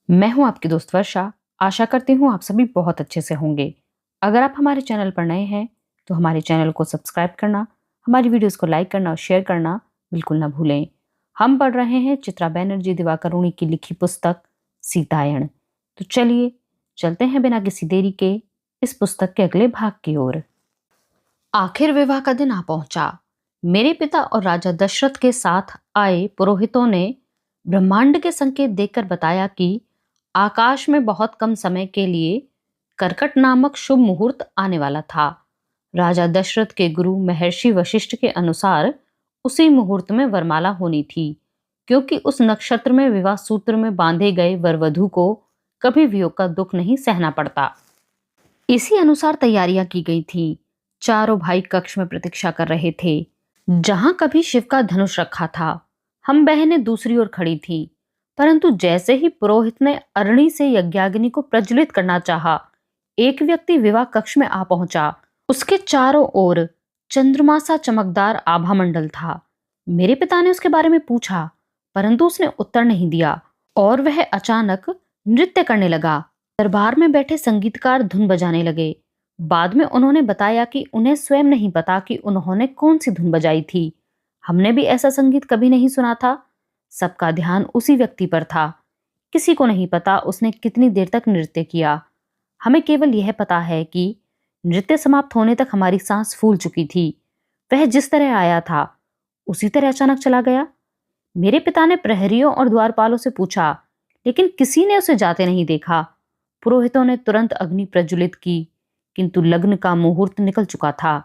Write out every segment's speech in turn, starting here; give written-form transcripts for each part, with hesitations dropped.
मैं हूं आपकी दोस्त वर्षा। आशा करती हूं आप सभी बहुत अच्छे से होंगे। अगर आप हमारे चैनल पर नए हैं तो हमारे चैनल को सब्सक्राइब करना, हमारी वीडियोस को लाइक करना और शेयर करना बिल्कुल ना भूलें। हम पढ़ रहे हैं चित्रा बनर्जी दिवाकरुणी की लिखी पुस्तक सीतायन। तो चलिए चलते हैं बिना किसी देरी के इस पुस्तक के अगले भाग की ओर। आखिर विवाह का दिन आ पहुंचा। मेरे पिता और राजा दशरथ के साथ आए पुरोहितों ने ब्रह्मांड के संकेत देकर बताया कि आकाश में बहुत कम समय के लिए करकट नामक शुभ मुहूर्त आने वाला था। राजा दशरथ के गुरु महर्षि वशिष्ठ के अनुसार उसी मुहूर्त में वरमाला होनी थी, क्योंकि उस नक्षत्र में विवाह सूत्र में बांधे गए वर वधू को कभी वियोग का दुख नहीं सहना पड़ता। इसी अनुसार तैयारियां की गई थीं। चारों भाई कक्ष में प्रतीक्षा कर रहे थे, जहां कभी शिव का धनुष रखा था। हम बहनें दूसरी ओर खड़ी थीं, परंतु जैसे ही पुरोहित ने अरणी से यज्ञाग्नि को प्रज्वलित करना चाहा, एक व्यक्ति विवाह कक्ष में आ पहुंचा। उसके चारों ओर चंद्रमा सा चमकदार आभा मंडल था। मेरे पिता ने उसके बारे में पूछा, परंतु उसने उत्तर नहीं दिया और वह अचानक नृत्य करने लगा। दरबार में बैठे संगीतकार धुन बजाने लगे। बाद में उन्होंने बताया कि उन्हें स्वयं नहीं पता कि उन्होंने कौन सी धुन बजाई थी। हमने भी ऐसा संगीत कभी नहीं सुना था। सबका ध्यान उसी व्यक्ति पर था। किसी को नहीं पता उसने कितनी देर तक नृत्य किया। हमें केवल यह पता है कि नृत्य समाप्त होने तक हमारी सांस फूल चुकी थी। वह जिस तरह आया था उसी तरह अचानक चला गया। मेरे पिता ने प्रहरियों और द्वारपालों से पूछा, लेकिन किसी ने उसे जाते नहीं देखा। पुरोहितों ने तुरंत अग्नि प्रज्वलित की, किंतु लग्न का मुहूर्त निकल चुका था।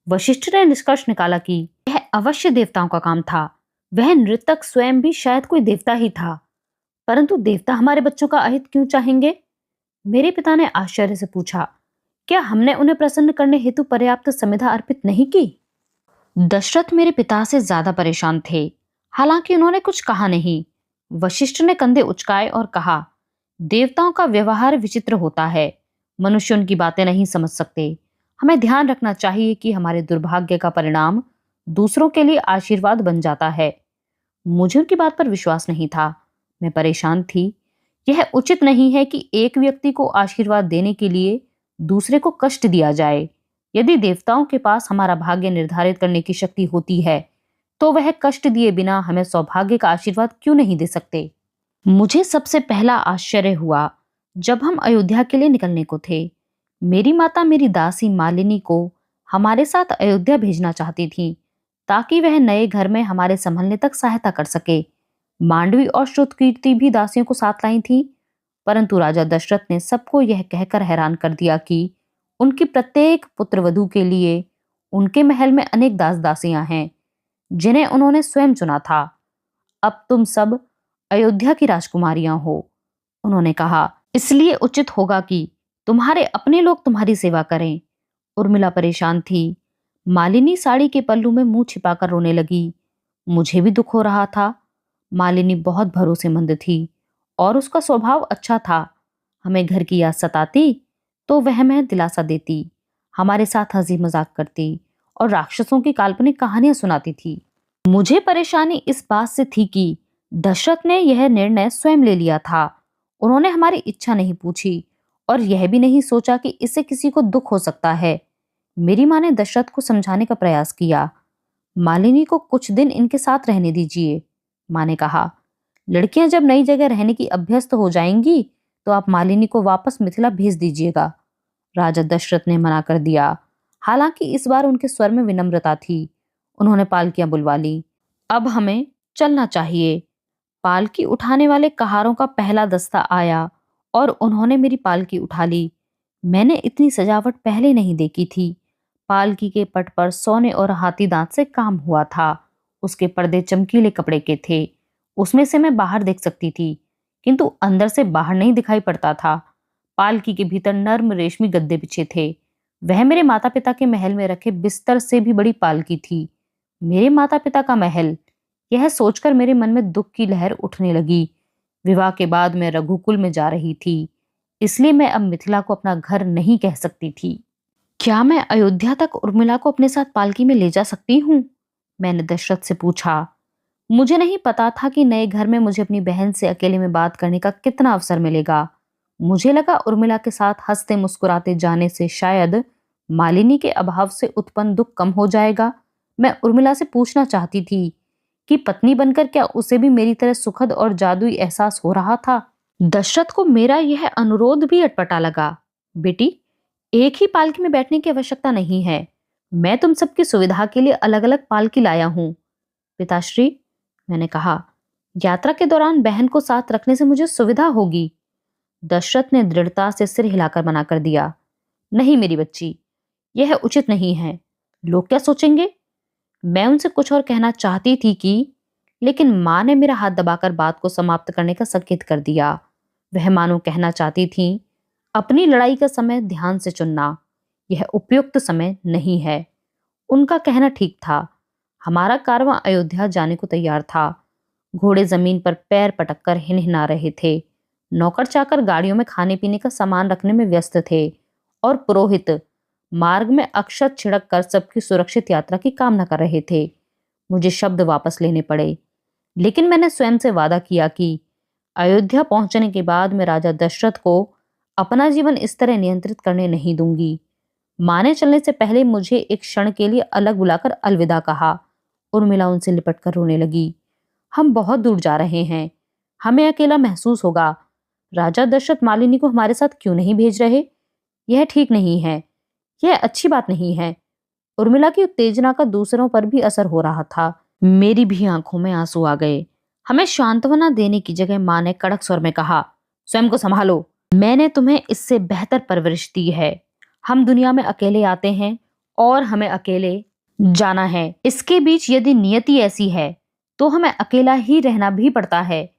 वशिष्ठ ने निष्कर्ष निकाला कि यह अवश्य देवताओं का काम था। वह नृतक स्वयं भी शायद कोई देवता ही था। परंतु देवता हमारे बच्चों का अहित क्यों चाहेंगे? मेरे पिता ने आश्चर्य से पूछा, क्या हमने उन्हें प्रसन्न करने हेतु पर्याप्त समिधा अर्पित नहीं की? दशरथ मेरे पिता से ज्यादा परेशान थे। हालांकि उन्होंने कुछ कहा नहीं। वशिष्ठ ने कंधे उचकाए और कहा, देवताओं का व्यवहार विचित्र होता है। मनुष्य उनकी बातें नहीं समझ सकते। हमें ध्यान रखना चाहिए कि हमारे दुर्भाग्य का परिणाम दूसरों के लिए आशीर्वाद बन जाता है। मुझे उनकी बात पर विश्वास नहीं था। मैं परेशान थी। यह उचित नहीं है कि एक व्यक्ति को आशीर्वाद देने के लिए दूसरे को कष्ट दिया जाए। यदि देवताओं के पास हमारा भाग्य निर्धारित करने की शक्ति होती है, तो वह कष्ट दिए बिना हमें सौभाग्य का आशीर्वाद क्यों नहीं दे सकते? मुझे सबसे पहला आश्चर्य हुआ जब हम अयोध्या के लिए निकलने को थे। मेरी माता मेरी दासी मालिनी को हमारे साथ अयोध्या भेजना चाहती थी, ताकि वह नए घर में हमारे संभलने तक सहायता कर सके। मांडवी और श्रुतकीर्ति भी दासियों को साथ लाई थी, परंतु राजा दशरथ ने सबको यह कहकर हैरान कर दिया कि उनकी प्रत्येक पुत्रवधू के लिए उनके महल में अनेक दास दासियां हैं, जिन्हें उन्होंने स्वयं चुना था। अब तुम सब अयोध्या की राजकुमारियां हो, उन्होंने कहा, इसलिए उचित होगा कि तुम्हारे अपने लोग तुम्हारी सेवा करें। उर्मिला परेशान थी। मालिनी साड़ी के पल्लू में मुंह छिपाकर रोने लगी। मुझे भी दुख हो रहा था। मालिनी बहुत भरोसेमंद थी और उसका स्वभाव अच्छा था। हमें घर की याद सताती तो वह हमें दिलासा देती, हमारे साथ हंसी मजाक करती और राक्षसों की काल्पनिक कहानियां सुनाती थी। मुझे परेशानी इस बात से थी कि दशरथ ने यह निर्णय स्वयं ले लिया था। उन्होंने हमारी इच्छा नहीं पूछी और यह भी नहीं सोचा कि इससे किसी को दुख हो सकता है। मेरी माँ ने दशरथ को समझाने का प्रयास किया। मालिनी को कुछ दिन इनके साथ रहने दीजिए, माँ ने कहा। लड़कियां जब नई जगह रहने की अभ्यस्त हो जाएंगी तो आप मालिनी को वापस मिथिला भेज दीजिएगा। राजा दशरथ ने मना कर दिया। हालांकि इस बार उनके स्वर में विनम्रता थी। उन्होंने पालकियां बुलवा ली। अब हमें चलना चाहिए। पालकी उठाने वाले कहारों का पहला दस्ता आया और उन्होंने मेरी पालकी उठा ली। मैंने इतनी सजावट पहले नहीं देखी थी। पालकी के पट पर सोने और हाथी दांत से काम हुआ था। उसके पर्दे चमकीले कपड़े के थे। उसमें से मैं बाहर देख सकती थी, किंतु अंदर से बाहर नहीं दिखाई पड़ता था। पालकी के भीतर नर्म रेशमी गद्दे बिछे थे। वह मेरे माता पिता के महल में रखे बिस्तर से भी बड़ी पालकी थी। मेरे माता पिता का महल, यह सोचकर मेरे मन में दुख की लहर उठने लगी। विवाह के बाद मैं रघुकुल में जा रही थी, इसलिए मैं अब मिथिला को अपना घर नहीं कह सकती थी। क्या मैं अयोध्या तक उर्मिला को अपने साथ पालकी में ले जा सकती हूँ? मैंने दशरथ से पूछा। मुझे नहीं पता था कि नए घर में मुझे अपनी बहन से अकेले में बात करने का कितना अवसर मिलेगा। मुझे लगा उर्मिला के साथ हंसते मुस्कुराते जाने से शायद मालिनी के अभाव से उत्पन्न दुख कम हो जाएगा। मैं उर्मिला से पूछना चाहती थी कि पत्नी बनकर क्या उसे भी मेरी तरह सुखद और जादुई एहसास हो रहा था। दशरथ को मेरा यह अनुरोध भी अटपटा लगा। बेटी, एक ही पालकी में बैठने की आवश्यकता नहीं है। मैं तुम सबकी सुविधा के लिए अलग अलग पालकी लाया हूं। पिताश्री, मैंने कहा, यात्रा के दौरान बहन को साथ रखने से मुझे सुविधा होगी। दशरथ ने दृढ़ता से सिर हिलाकर मना कर दिया। नहीं मेरी बच्ची, यह उचित नहीं है। लोग क्या सोचेंगे? मैं उनसे कुछ और कहना चाहती थी कि, लेकिन मां ने मेरा हाथ दबाकर बात को समाप्त करने का संकेत कर दिया। वह मानो कहना चाहती थी, अपनी लड़ाई का समय ध्यान से चुनना, यह उपयुक्त समय नहीं है। उनका कहना ठीक था। हमारा कारवां अयोध्या जाने को तैयार था। घोड़े जमीन पर पैर पटककर हिनहिना रहे थे। नौकर चाकर गाड़ियों में खाने पीने का सामान रखने में व्यस्त थे और पुरोहित मार्ग में अक्षत छिड़क कर सबकी सुरक्षित यात्रा की कामना कर रहे थे। मुझे शब्द वापस लेने पड़े, लेकिन मैंने स्वयं से वादा किया कि अयोध्या पहुंचने के बाद मैं राजा दशरथ को अपना जीवन इस तरह नियंत्रित करने नहीं दूंगी। मां ने चलने से पहले मुझे एक क्षण के लिए अलग बुलाकर अलविदा कहा। उर्मिला उनसे लिपटकर रोने लगी। हम बहुत दूर जा रहे हैं, हमें अकेला महसूस होगा। राजा दशरथ मालिनी को हमारे साथ क्यों नहीं भेज रहे? यह ठीक नहीं है, यह अच्छी बात नहीं है। उर्मिला की उत्तेजना का दूसरों पर भी असर हो रहा था। मेरी भी आंखों में आंसू आ गए। हमें सांत्वना देने की जगह मां ने कड़क स्वर में कहा, स्वयं को संभालो। मैंने तुम्हें इससे बेहतर परवरिश दी है। हम दुनिया में अकेले आते हैं और हमें अकेले जाना है। इसके बीच यदि नियति ऐसी है तो हमें अकेला ही रहना भी पड़ता है।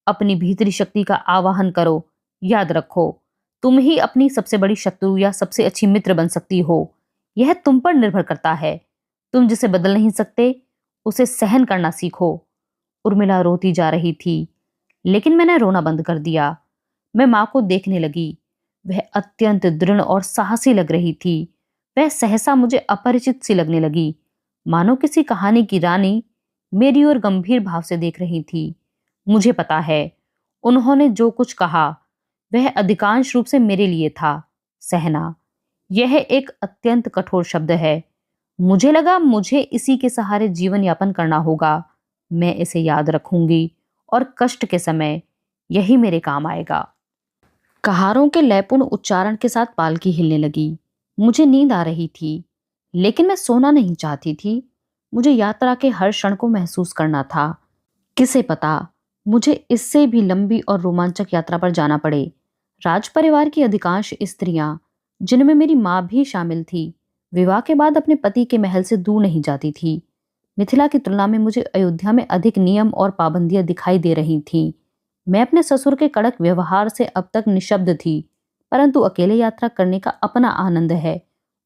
अपनी भीतरी शक्ति का आवाहन करो। याद रखो, तुम ही अपनी सबसे बड़ी शत्रु या सबसे अच्छी मित्र बन सकती हो। यह तुम पर निर्भर करता है। तुम जिसे बदल नहीं सकते, उसे सहन करना सीखो। उर्मिला रोती जा रही थी, लेकिन मैंने रोना बंद कर दिया। मैं मां को देखने लगी। वह अत्यंत दृढ़ और साहसी लग रही थी। वह सहसा मुझे अपरिचित सी लगने लगी, मानो किसी कहानी की रानी मेरी ओर गंभीर भाव से देख रही थी। मुझे पता है, उन्होंने जो कुछ कहा वह अधिकांश रूप से मेरे लिए था। सहना, यह एक अत्यंत कठोर शब्द है। मुझे लगा मुझे इसी के सहारे जीवन यापन करना होगा। मैं इसे याद रखूंगी और कष्ट के समय यही मेरे काम आएगा। कहारों के लयपूर्ण उच्चारण के साथ पालकी हिलने लगी। मुझे नींद आ रही थी, लेकिन मैं सोना नहीं चाहती थी। मुझे यात्रा के हर क्षण को महसूस करना था। किसे पता, मुझे इससे भी लंबी और रोमांचक यात्रा पर जाना पड़े। राज परिवार की अधिकांश स्त्रियां, जिनमें मेरी मां भी शामिल थी, विवाह के बाद अपने पति के महल से दूर नहीं जाती थी। मिथिला की तुलना में मुझे अयोध्या में अधिक नियम और पाबंदियां दिखाई दे रही थीं। मैं अपने ससुर के कड़क व्यवहार से अब तक निशब्द थी, परंतु अकेले यात्रा करने का अपना आनंद है।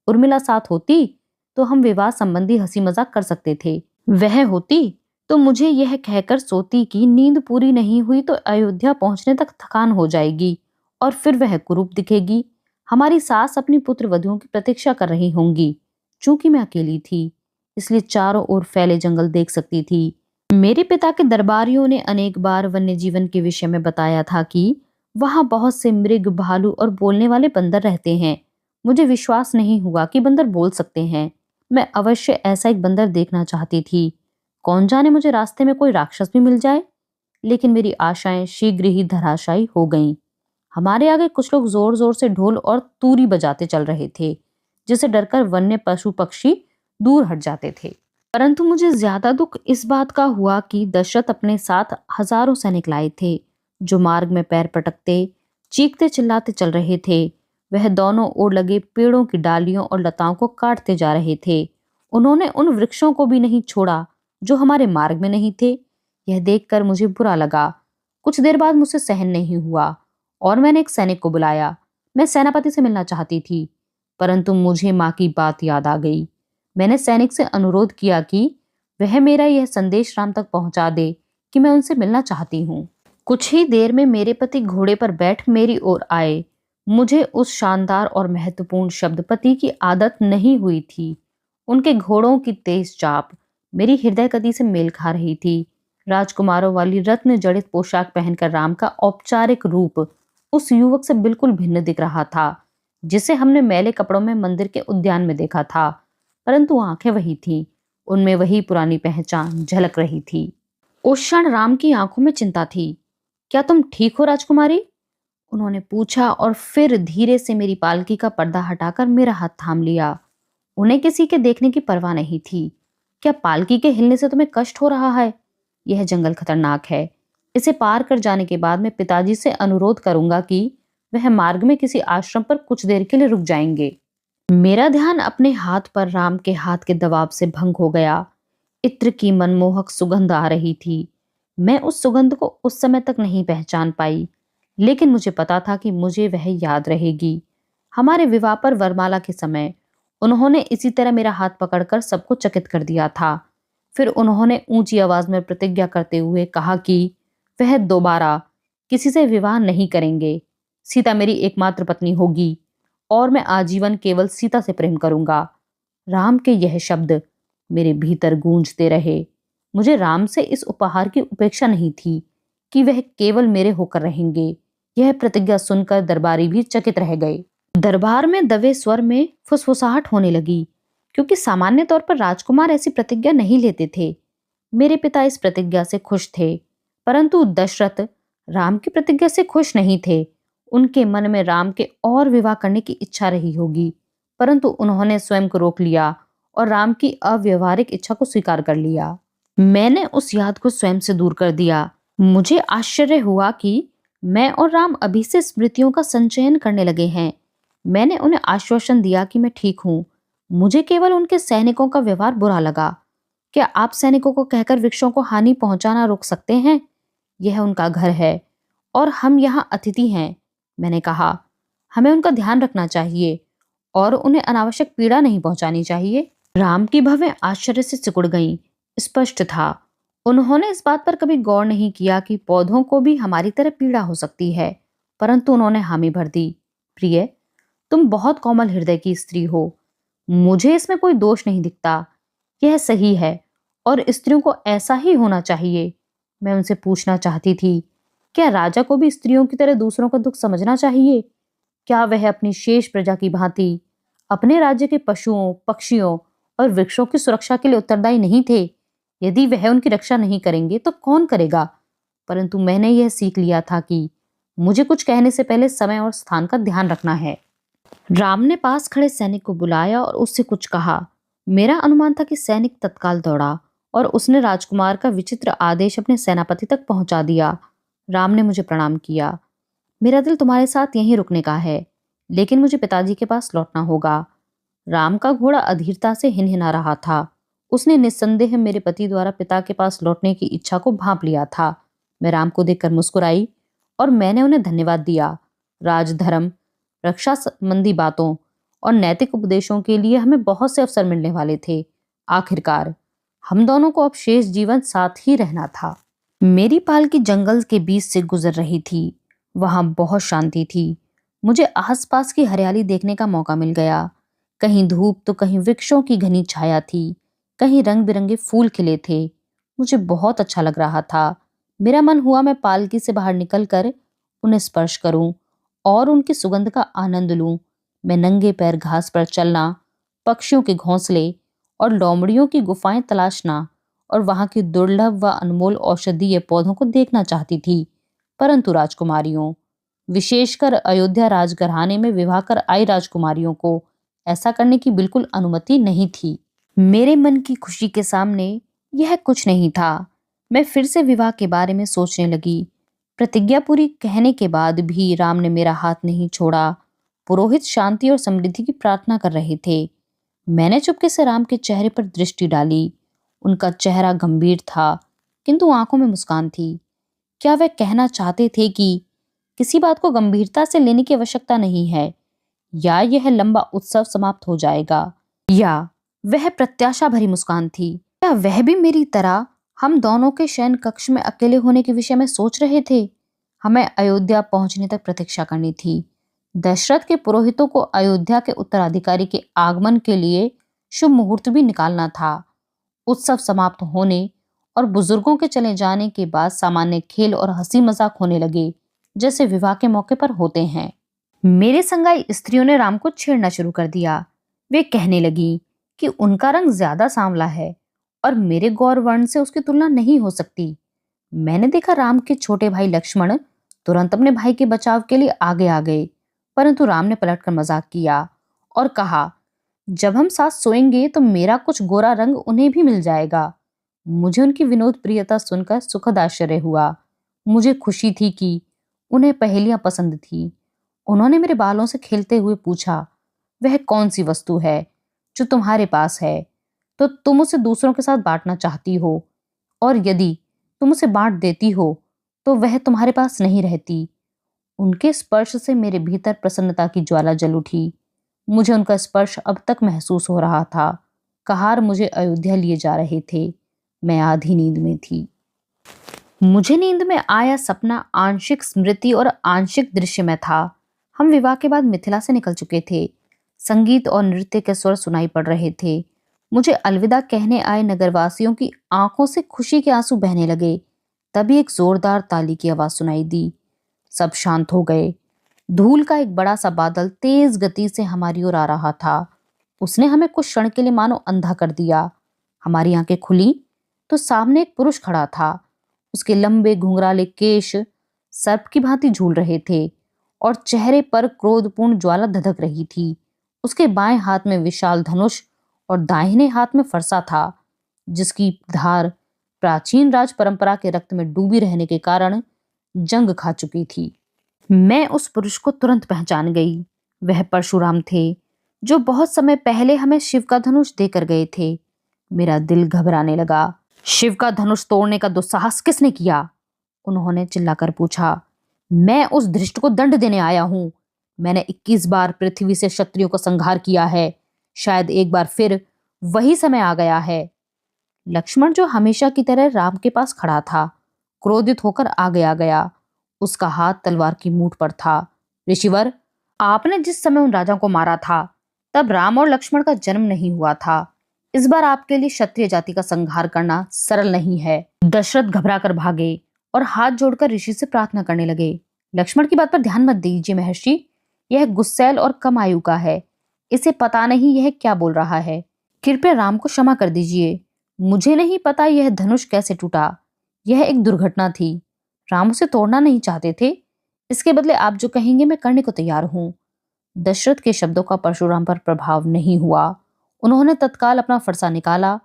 उर्मिला साथ होती तो हम विवाह संबंधी हंसी मजाक कर सकते थे। वह होती तो मुझे यह कहकर सोती कि नींद पूरी नहीं हुई तो अयोध्या पहुंचने तक थकान हो जाएगी और फिर वह कुरूप दिखेगी। हमारी सास अपनी पुत्र वधुओं की प्रतीक्षा कर रही होंगी। चूंकि मैं अकेली थी, इसलिए चारों ओर फैले जंगल देख सकती थी। मेरे पिता के दरबारियों ने अनेक बार वन्य जीवन के विषय में बताया था कि वहां बहुत से मृग, भालू और बोलने वाले बंदर रहते हैं। मुझे विश्वास नहीं हुआ कि बंदर बोल सकते हैं। मैं अवश्य ऐसा एक बंदर देखना चाहती थी। कौन जाने मुझे रास्ते में कोई राक्षस भी मिल जाए। लेकिन मेरी आशाएं शीघ्र ही धराशायी हो गईं। हमारे आगे कुछ लोग जोर जोर से ढोल और तूरी बजाते चल रहे थे, जिसे डरकर वन्य पशु पक्षी दूर हट जाते थे। परंतु मुझे ज्यादा दुख इस बात का हुआ कि दशरथ अपने साथ हजारों सैनिक लाए थे, जो मार्ग में पैर पटकते, चीखते चिल्लाते चल रहे थे। वह दोनों ओर लगे पेड़ों की डालियों और लताओं को काटते जा रहे थे। उन्होंने उन वृक्षों को भी नहीं छोड़ा जो हमारे मार्ग में नहीं थे। यह देखकर मुझे बुरा लगा। कुछ देर बाद मुझसे सहन नहीं हुआ और मैंने एक सैनिक को बुलाया। मैं सेनापति से मिलना चाहती थी, परंतु मुझे माँ की बात याद आ गई। मैंने सैनिक से अनुरोध किया कि वह मेरा यह संदेश राम तक पहुंचा दे कि मैं उनसे मिलना चाहती हूँ। कुछ ही देर में मेरे पति घोड़े पर बैठ मेरी ओर आए। मुझे उस शानदार और महत्वपूर्ण शब्द पति की आदत नहीं हुई थी। उनके घोड़ों की तेज चाप मेरी हृदय गति से मेल खा रही थी। राजकुमारों वाली रत्न जड़ित पोशाक पहनकर राम का औपचारिक रूप उस युवक से बिल्कुल भिन्न दिख रहा था जिसे हमने मैले कपड़ों में मंदिर के उद्यान में देखा था। परंतु आंखें वही थीं, उनमें वही पुरानी पहचान झलक रही थी। उस क्षण राम की आंखों में चिंता थी। क्या तुम ठीक हो राजकुमारी? उन्होंने पूछा और फिर धीरे से मेरी पालकी का पर्दा हटाकर मेरा हाथ थाम लिया। उन्हें किसी के देखने की परवाह नहीं थी। क्या पालकी के हिलने से तुम्हें कष्ट हो रहा है? यह जंगल खतरनाक है। इसे पार कर जाने के बाद मैं पिताजी से अनुरोध करूंगा कि वह मार्ग में किसी आश्रम पर कुछ देर के लिए रुक जाएंगे। मेरा ध्यान अपने हाथ पर राम के हाथ के दबाव से भंग हो गया। इत्र की मनमोहक सुगंध आ रही थी। मैं उस सुगंध को उस समय तक नहीं पहचान पाई, लेकिन मुझे पता था कि मुझे वह याद रहेगी। हमारे विवाह पर वरमाला के समय उन्होंने इसी तरह मेरा हाथ पकड़कर सबको चकित कर दिया था। फिर उन्होंने ऊंची आवाज में प्रतिज्ञा करते हुए कहा कि वह दोबारा किसी से विवाह नहीं करेंगे। सीता मेरी एकमात्र पत्नी होगी और मैं आजीवन केवल सीता से प्रेम करूंगा। राम के यह शब्द मेरे भीतर गूंजते रहे। मुझे राम से इस उपहार की उपेक्षा नहीं थी कि वह केवल मेरे होकर रहेंगे। यह प्रतिज्ञा सुनकर दरबारी भी चकित रह गए। दरबार में दबे स्वर में फुसफुसाहट होने लगी, क्योंकि सामान्य तौर पर राजकुमार ऐसी प्रतिज्ञा नहीं लेते थे। मेरे पिता इस प्रतिज्ञा से खुश थे, परंतु दशरथ राम की प्रतिज्ञा से खुश नहीं थे। उनके मन में राम के और विवाह करने की इच्छा रही होगी, परंतु उन्होंने स्वयं को रोक लिया और राम की अव्यवहारिक इच्छा को स्वीकार कर लिया। मैंने उस याद को स्वयं से दूर कर दिया। मुझे आश्चर्य हुआ कि मैं और राम अभी से स्मृतियों का संचयन करने लगे हैं। मैंने उन्हें आश्वासन दिया कि मैं ठीक हूं। मुझे केवल उनके सैनिकों का व्यवहार बुरा लगा। क्या आप सैनिकों को कहकर वृक्षों को हानि पहुंचाना रोक सकते हैं? यह उनका घर है और हम यहाँ अतिथि हैं। मैंने कहा, हमें उनका ध्यान रखना चाहिए और उन्हें अनावश्यक पीड़ा नहीं पहुंचानी चाहिए। राम की भवें आश्चर्य से सिकुड़ गईं। स्पष्ट था उन्होंने इस बात पर कभी गौर नहीं किया कि पौधों को भी हमारी तरह पीड़ा हो सकती है, परंतु उन्होंने हामी भर दी। प्रिय, तुम बहुत कोमल हृदय की स्त्री हो। मुझे इसमें कोई दोष नहीं दिखता। यह सही है और स्त्रियों को ऐसा ही होना चाहिए। मैं उनसे पूछना चाहती थी, क्या राजा को भी स्त्रियों की तरह दूसरों का दुख समझना चाहिए? क्या वह अपनी शेष प्रजा की भांति अपने राज्य के पशुओं, पक्षियों और वृक्षों की सुरक्षा के लिए उत्तरदायी नहीं थे? यदि वह उनकी रक्षा नहीं करेंगे तो कौन करेगा? परंतु मैंने यह सीख लिया था कि मुझे कुछ कहने से पहले समय और स्थान का ध्यान रखना है। राम ने पास खड़े सैनिक को बुलाया और उससे कुछ कहा। मेरा अनुमान था कि सैनिक तत्काल दौड़ा और उसने राजकुमार का विचित्र आदेश अपने सेनापति तक पहुंचा दिया। राम ने मुझे प्रणाम किया। मेरा दिल तुम्हारे साथ यहीं रुकने का है, लेकिन मुझे पिताजी के पास लौटना होगा। राम का घोड़ा अधीरता से हिनहिना रहा था। उसने निस्संदेह मेरे पति द्वारा पिता के पास लौटने की इच्छा को भांप लिया था। मैं राम को देखकर मुस्कुराई और मैंने उन्हें धन्यवाद दिया। राजधर्म, रक्षा संबंधी बातों और नैतिक उपदेशों के लिए हमें बहुत से अवसर मिलने वाले थे। आखिरकार हम दोनों को अब शेष जीवन साथ ही रहना था। मेरी पालकी जंगल के बीच से गुजर रही थी। वहां बहुत शांति थी। मुझे आसपास की हरियाली देखने का मौका मिल गया। कहीं धूप तो कहीं वृक्षों की घनी छाया थी, कहीं रंग बिरंगे फूल खिले थे। मुझे बहुत अच्छा लग रहा था। मेरा मन हुआ मैं पालकी से बाहर निकलकर उन्हें स्पर्श करूं और उनकी सुगंध का आनंद लूं। मैं नंगे पैर घास पर चलना, पक्षियों के घोंसले और लोमड़ियों की गुफाएं तलाशना और वहां की दुर्लभ व अनमोल औषधीय पौधों को देखना चाहती थी। परंतु राजकुमारियों, विशेषकर अयोध्या राजघराने में विवाह कर आई राजकुमारियों को ऐसा करने की बिल्कुल अनुमति नहीं थी। मेरे मन की खुशी के सामने यह कुछ नहीं था। मैं फिर से विवाह के बारे में सोचने लगी। प्रतिज्ञा पूरी कहने के बाद भी राम ने मेरा हाथ नहीं छोड़ा। पुरोहित शांति और समृद्धि की प्रार्थना कर रहे थे। मैंने चुपके से राम के चेहरे पर दृष्टि डाली। उनका चेहरा गंभीर था, किंतु आंखों में मुस्कान थी। क्या वह कहना चाहते थे कि किसी बात को गंभीरता से लेने की आवश्यकता नहीं है, या यह लंबा उत्सव समाप्त हो जाएगा? या वह प्रत्याशा भरी मुस्कान थी? क्या वह भी मेरी तरह हम दोनों के शयन कक्ष में अकेले होने के विषय में सोच रहे थे? हमें अयोध्या पहुंचने तक प्रतीक्षा करनी थी। दशरथ के पुरोहितों को अयोध्या के उत्तराधिकारी के आगमन के लिए शुभ मुहूर्त भी निकालना था। उत्सव समाप्त होने और बुजुर्गों के चले जाने के बाद सामान्य खेल और हंसी मजाक होने लगे, जैसे विवाह के मौके पर होते हैं। मेरे संगाई स्त्रियों ने राम को छेड़ना शुरू कर दिया। वे कहने लगी कि उनका रंग ज्यादा सांवला है और मेरे गौर वर्ण से उसकी तुलना नहीं हो सकती। मैंने देखा राम के छोटे भाई लक्ष्मण तुरंत अपने भाई के बचाव के लिए आगे आ गए, परंतु राम ने पलटकर मजाक किया और कहा, जब हम साथ सोएंगे तो मेरा कुछ गोरा रंग उन्हें भी मिल जाएगा। मुझे उनकी विनोद प्रियता सुनकर सुखद आश्चर्य हुआ। मुझे खुशी थी कि उन्हें पहेलियां पसंद थी। उन्होंने मेरे बालों से खेलते हुए पूछा, वह कौन सी वस्तु है जो तुम्हारे पास है तो तुम उसे दूसरों के साथ बांटना चाहती हो, और यदि तुम उसे बांट देती हो तो वह तुम्हारे पास नहीं रहती। उनके स्पर्श से मेरे भीतर प्रसन्नता की ज्वाला जल उठी। मुझे उनका स्पर्श अब तक महसूस हो रहा था। कहार मुझे अयोध्या लिए जा रहे थे। मैं आधी नींद में थी। मुझे नींद में आया सपना आंशिक स्मृति और आंशिक दृश्य में था। हम विवाह के बाद मिथिला से निकल चुके थे। संगीत और नृत्य के स्वर सुनाई पड़ रहे थे। मुझे अलविदा कहने आए नगरवासियों की आंखों से खुशी के आंसू बहने लगे। तभी एक जोरदार ताली की आवाज सुनाई दी। सब शांत हो गए। धूल का एक बड़ा सा बादल तेज गति से हमारी ओर आ रहा था। उसने हमें कुछ क्षण के लिए मानो अंधा कर दिया। हमारी आंखें खुली तो सामने एक पुरुष खड़ा था। उसके लंबे घुंघराले केश सर्प की भांति झूल रहे थे और चेहरे पर क्रोधपूर्ण ज्वाला धधक रही थी। उसके बाएं हाथ में विशाल धनुष और दाहिने हाथ में फरसा था, जिसकी धार प्राचीन राज परंपरा के रक्त में डूबी रहने के कारण जंग खा चुकी थी। मैं उस पुरुष को तुरंत पहचान गई। वह परशुराम थे, जो बहुत समय पहले हमें शिव का धनुष देकर गए थे। मेरा दिल घबराने लगा। शिव का धनुष तोड़ने का दुस्साहस किसने किया? उन्होंने चिल्लाकर पूछा। मैं उस धृष्ट को दंड देने आया हूं। मैंने 21 बार पृथ्वी से क्षत्रियों को संहार किया है। शायद एक बार फिर वही समय आ गया है। लक्ष्मण, जो हमेशा की तरह राम के पास खड़ा था, क्रोधित होकर आगे आ गया। उसका हाथ तलवार की मूठ पर था। ऋषिवर, आपने जिस समय उन राजाओं को मारा था तब राम और लक्ष्मण का जन्म नहीं हुआ था। इस बार आपके लिए क्षत्रिय जाति का संहार करना सरल नहीं है। दशरथ घबरा कर भागे और हाथ जोड़कर ऋषि से प्रार्थना करने लगे। लक्ष्मण की बात पर ध्यान मत दीजिए महर्षि। यह गुस्सैल और कम आयु का है। इसे पता नहीं यह क्या बोल रहा है। कृपया राम को क्षमा कर दीजिए। मुझे नहीं पता यह धनुष कैसे टूटा। यह एक दुर्घटना थी। राम उसे तोड़ना नहीं चाहते थे। इसके बदले आप जो कहेंगे मैं करने को तैयार हूं। दशरथ के शब्दों का परशुराम पर प्रभाव नहीं हुआ। उन्होंने तत्काल अपना फरसा निकाला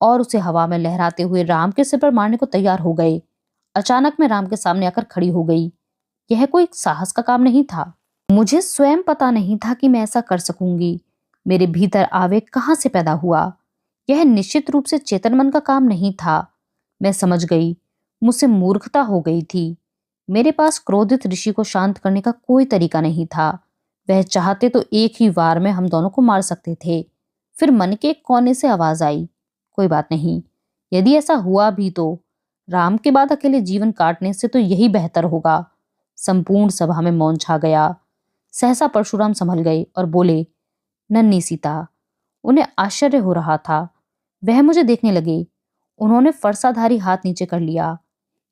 और उसे हवा में लहराते हुए राम के सिर पर मारने को तैयार हो गए। अचानक मैं राम के सामने आकर खड़ी हो गई। यह कोई साहस का काम नहीं था। मुझे स्वयं पता नहीं था कि मैं ऐसा कर सकूंगी। मेरे भीतर आवेग कहां से पैदा हुआ। यह निश्चित रूप से चेतन मन का काम नहीं था। मैं समझ गई, मुझसे मूर्खता हो गई थी। मेरे पास क्रोधित ऋषि को शांत करने का कोई तरीका नहीं था। वह चाहते तो एक ही वार में हम दोनों को मार सकते थे। फिर मन के एक कोने से आवाज आई, कोई बात नहीं, यदि ऐसा हुआ भी तो राम के बाद अकेले जीवन काटने से तो यही बेहतर होगा। संपूर्ण सभा में मौन छा गया। सहसा परशुराम संभल गए और बोले, नन्ही सीता। उन्हें आश्चर्य हो रहा था। वह मुझे देखने लगे। उन्होंने फरसाधारी हाथ नीचे कर लिया।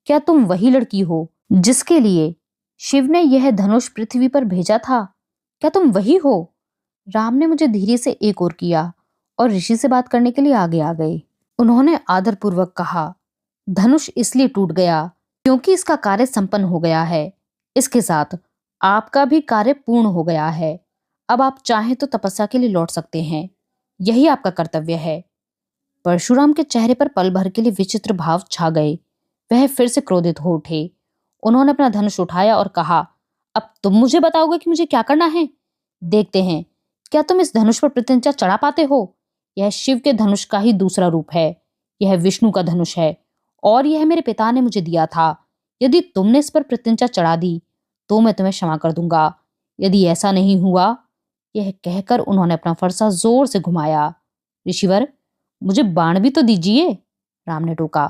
क्या तुम वही लड़की हो जिसके लिए शिव ने यह धनुष पृथ्वी पर भेजा था? क्या तुम वही हो? राम ने मुझे धीरे से एक ओर किया और ऋषि से बात करने के लिए आगे आ गए। उन्होंने आदरपूर्वक कहा, धनुष इसलिए टूट गया क्योंकि इसका कार्य संपन्न हो गया है। इसके साथ आपका भी कार्य पूर्ण हो गया है। अब आप चाहें तो तपस्या के लिए लौट सकते हैं। यही आपका कर्तव्य है। परशुराम के चेहरे पर पल भर के लिए विचित्र भाव छा गए। वह फिर से क्रोधित हो उठे। उन्होंने अपना धनुष उठाया और कहा, अब तुम मुझे बताओगे कि मुझे क्या करना है? देखते हैं क्या तुम इस धनुष पर प्रत्यंचा चढ़ा पाते हो। यह शिव के धनुष का ही दूसरा रूप है। यह विष्णु का धनुष है और यह मेरे पिता ने मुझे दिया था। यदि तुमने इस पर प्रत्यंचा चढ़ा दी तो मैं तुम्हें क्षमा कर दूंगा। यदि ऐसा नहीं हुआ, यह कहकर उन्होंने अपना फरसा जोर से घुमाया। ऋषिवर, मुझे बाण भी तो दीजिए, राम ने टोका।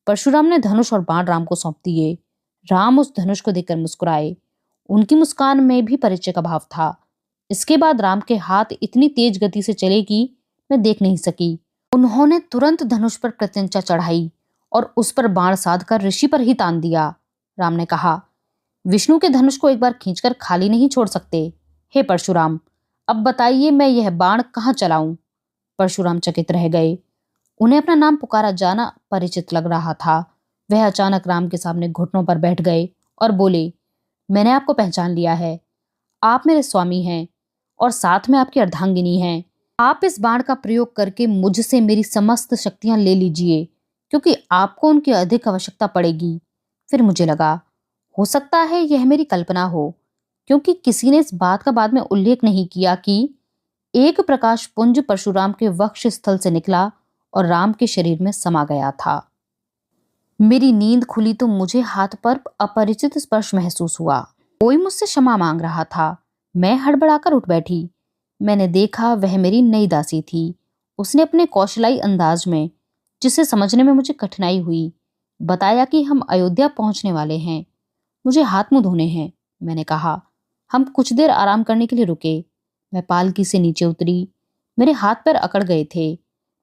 परशुराम ने धनुष और बाण राम को सौंप दिए। राम उस धनुष को देखकर मुस्कुराए। उनकी मुस्कान में भी परिचय का भाव था। इसके बाद राम के हाथ इतनी तेज गति से चले कि मैं देख नहीं सकी। उन्होंने तुरंत धनुष पर प्रत्यंचा चढ़ाई और उस पर बाण साध कर ऋषि पर ही तान दिया। राम ने कहा, विष्णु के धनुष को एक बार खींचकर खाली नहीं छोड़ सकते। हे परशुराम, अब बताइए मैं यह बाण कहाँ चलाऊं? परशुराम चकित रह गए। उन्हें अपना नाम पुकारा जाना परिचित लग रहा था। वह अचानक राम के सामने घुटनों पर बैठ गए और बोले, मैंने आपको पहचान लिया है। आप मेरे स्वामी हैं और साथ में आपकी अर्धांगिनी हैं। आप इस बाण का प्रयोग करके मुझसे मेरी समस्त शक्तियां ले लीजिए, क्योंकि आपको उनकी अधिक आवश्यकता पड़ेगी। फिर मुझे लगा, हो सकता है यह मेरी कल्पना हो, क्योंकि किसी ने इस बात का बाद में उल्लेख नहीं किया कि एक प्रकाश पुंज परशुराम के वक्ष स्थल से निकला और राम के शरीर में समा गया था। मेरी नींद खुली तो मुझे हाथ पर अपरिचित स्पर्श महसूस हुआ। कोई मुझसे क्षमा मांग रहा था। मैं हड़बड़ाकर उठ बैठी। मैंने देखा वह मेरी नई दासी थी। उसने अपने कौशलाई अंदाज में, जिसे समझने में मुझे कठिनाई हुई, बताया कि हम अयोध्या पहुंचने वाले हैं। मुझे हाथ मुंह धोने हैं। मैंने कहा, हम कुछ देर आराम करने के लिए रुके। मैं पालकी से नीचे उतरी। मेरे हाथ पैर अकड़ गए थे।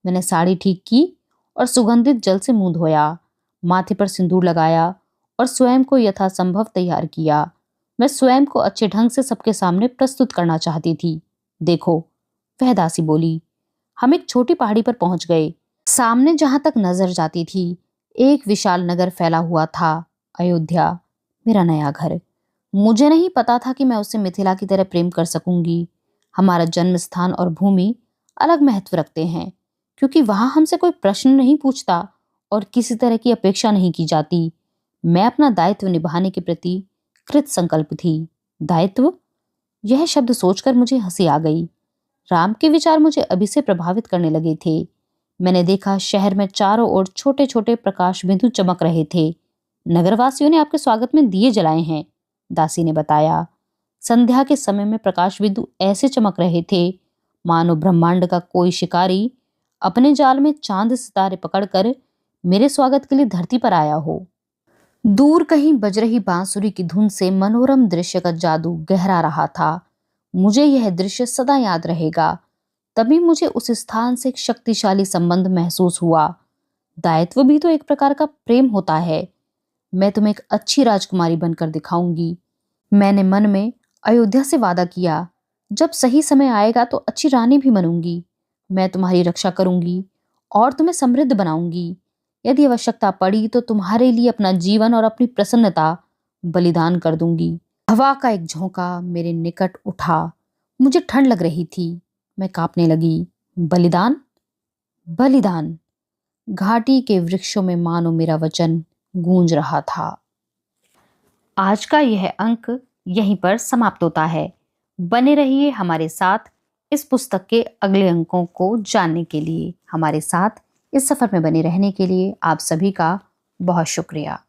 मैंने साड़ी ठीक की और सुगंधित जल से मुंह धोया, माथे पर सिंदूर लगाया और स्वयं को यथासंभव तैयार किया। मैं स्वयं को अच्छे ढंग से सबके सामने प्रस्तुत करना चाहती थी। देखो, वह दासी बोली। हम एक छोटी पहाड़ी पर पहुंच गए। सामने जहां तक नजर जाती थी, एक विशाल नगर फैला हुआ था, अयोध्या, मेरा नया घर। मुझे नहीं पता था कि मैं उससे मिथिला की तरह प्रेम कर सकूंगी। हमारा जन्म स्थान और भूमि अलग महत्व रखते हैं, क्योंकि वहां हमसे कोई प्रश्न नहीं पूछता और किसी तरह की अपेक्षा नहीं की जाती। मैं अपना दायित्व निभाने के प्रति कृत संकल्प थी। दायित्व, यह शब्द सोचकर मुझे हंसी आ गई। राम के विचार मुझे अभी से प्रभावित करने लगे थे। मैंने देखा शहर में चारों ओर छोटे छोटे प्रकाश बिंदु चमक रहे थे। नगरवासियों ने आपके स्वागत में दिए जलाए हैं, दासी ने बताया। संध्या के समय में प्रकाश बिंदु ऐसे चमक रहे थे मानो ब्रह्मांड का कोई शिकारी अपने जाल में चांद सितारे पकड़कर मेरे स्वागत के लिए धरती पर आया हो। दूर कहीं बज रही बांसुरी की धुन से मनोरम दृश्य का जादू गहरा रहा था। मुझे यह दृश्य सदा याद रहेगा। तभी मुझे उस स्थान से एक शक्तिशाली संबंध महसूस हुआ। दायित्व भी तो एक प्रकार का प्रेम होता है। मैं तुम्हें एक अच्छी राजकुमारी बनकर दिखाऊंगी। मैंने मन में अयोध्या से वादा किया, जब सही समय आएगा तो अच्छी रानी भी बनूंगी। मैं तुम्हारी रक्षा करूंगी और तुम्हें समृद्ध बनाऊंगी। यदि आवश्यकता पड़ी तो तुम्हारे लिए अपना जीवन और अपनी प्रसन्नता बलिदान कर दूंगी। हवा का एक झोंका मेरे निकट उठा। मुझे ठंड लग रही थी। मैं कांपने लगी। बलिदान, बलिदान। घाटी के वृक्षों में मानो मेरा वचन गूंज रहा था। आज का यह अंक यहीं पर समाप्त होता है। बने रहिए हमारे साथ इस पुस्तक के अगले अंकों को जानने के लिए। हमारे साथ इस सफर में बने रहने के लिए आप सभी का बहुत शुक्रिया।